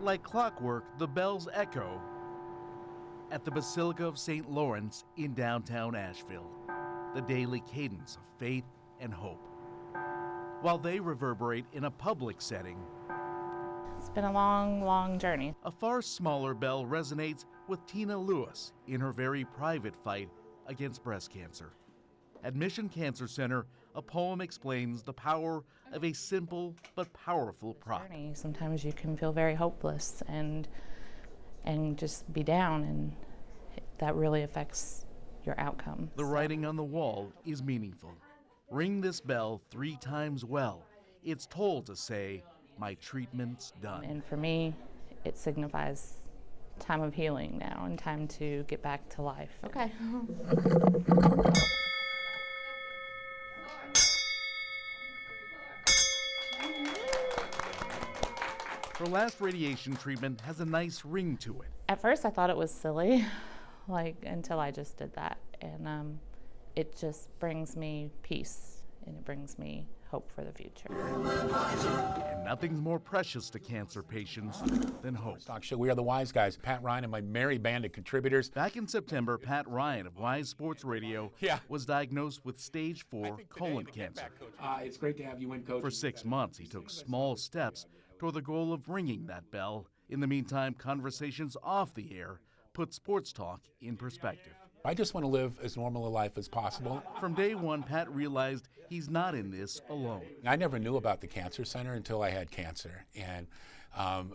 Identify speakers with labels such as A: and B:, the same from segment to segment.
A: like clockwork, the bells echo at the Basilica of St. Lawrence in downtown Asheville, the daily cadence of faith and hope. While they reverberate in a public setting,
B: it's been a long, long journey.
A: a far smaller bell resonates with Tina Lewis in her very private fight against breast cancer. At Mission Cancer Center, a poem explains the power of a simple but powerful prop.
B: Sometimes you can feel very hopeless and just be down, and that really affects your outcome.
A: The writing on the wall is meaningful. Ring this bell 3 times well. It's told to say, my treatment's done.
B: And for me, it signifies time of healing now and time to get back to life. Okay.
A: Her last radiation treatment has a nice ring to it.
B: At first I thought it was silly, until I just did that. And it just brings me peace, and it brings me hope for the future.
A: And nothing's more precious to cancer patients than hope.
C: Talk show. We are the Wise Guys. Pat Ryan and my merry band of contributors.
A: Back in September, Pat Ryan of Wise Sports Radio was diagnosed with stage 4 colon cancer.
C: It's great to have you in, Coach.
A: For 6 months, he took small steps toward the goal of ringing that bell. In the meantime, conversations off the air put sports talk in perspective.
C: I just want to live as normal a life as possible.
A: From day one, Pat realized he's not in this alone.
C: I never knew about the Cancer Center until I had cancer, and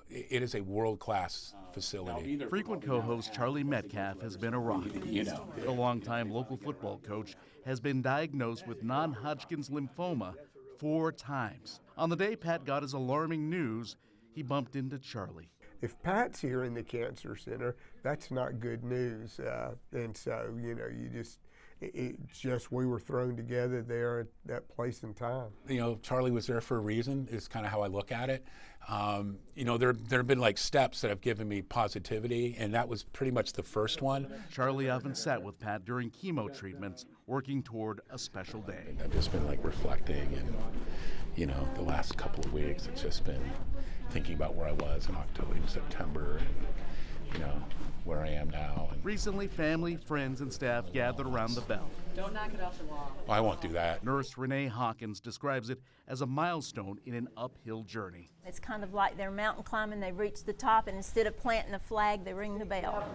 C: it is a world-class facility.
A: Frequent co-host Charlie Metcalf has been a rock. The longtime local football coach has been diagnosed with non-Hodgkin's lymphoma 4 times. On the day Pat got his alarming news, he bumped into Charlie.
D: If Pat's here in the Cancer Center, that's not good news. And so, we were thrown together there at that place and time.
C: Charlie was there for a reason, is kind of how I look at it. There have been steps that have given me positivity, and that was pretty much the first one.
A: Charlie often sat with Pat during chemo treatments, working toward a special day.
C: I've just been reflecting, and the last couple of weeks, it's just been thinking about where I was in October and September, and where I am now. And
A: recently, family, friends, and staff gathered around the bell.
E: Don't knock it off the wall.
C: I won't do that.
A: Nurse Renee Hawkins describes it as a milestone in an uphill journey.
F: It's kind of like they're mountain climbing, they reach the top, and instead of planting a flag, they ring the bell.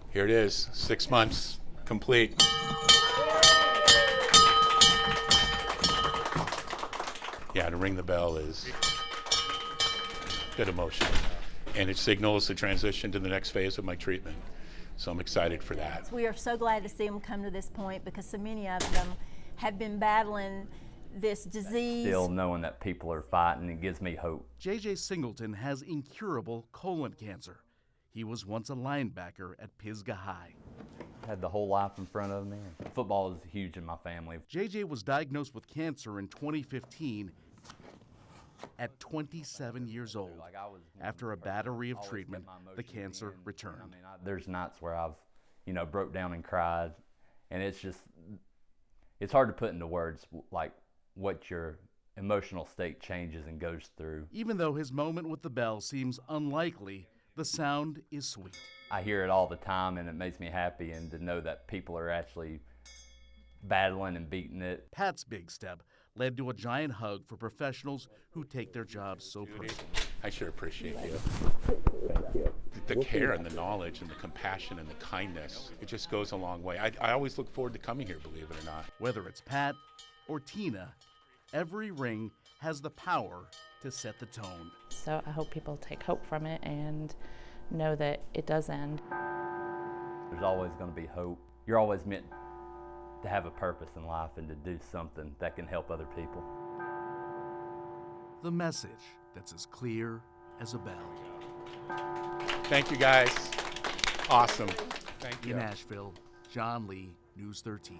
C: Here it is, 6 months complete. Yeah, to ring the bell is good emotion, and it signals the transition to the next phase of my treatment. So I'm excited for that.
F: We are so glad to see them come to this point, because so many of them have been battling this disease.
G: Still knowing that people are fighting, it gives me hope.
A: J.J. Singleton has incurable colon cancer. He was once a linebacker at Pisgah High.
G: Had the whole life in front of me. Football is huge in my family.
A: J.J. was diagnosed with cancer in 2015 at 27 years old. After a battery of treatment, the cancer returned.
G: There's nights where I've, broke down and cried, and it's hard to put into words what your emotional state changes and goes through.
A: Even though his moment with the bell seems unlikely, the sound is sweet.
G: I hear it all the time, and it makes me happy, and to know that people are actually battling and beating it.
A: Pat's big step led to a giant hug for professionals who take their jobs so personally.
C: I sure appreciate you. Thank you. The care and the knowledge and the compassion and the kindness, it just goes a long way. I always look forward to coming here, believe it or not.
A: Whether it's Pat or Tina, every ring has the power to set the tone.
B: So I hope people take hope from it and know that it does end.
G: There's always going to be hope. You're always meant to have a purpose in life and to do something that can help other people.
A: The message that's as clear as a bell.
C: Thank you, guys. Awesome. Thank you.
A: In Asheville, John Lee, News 13.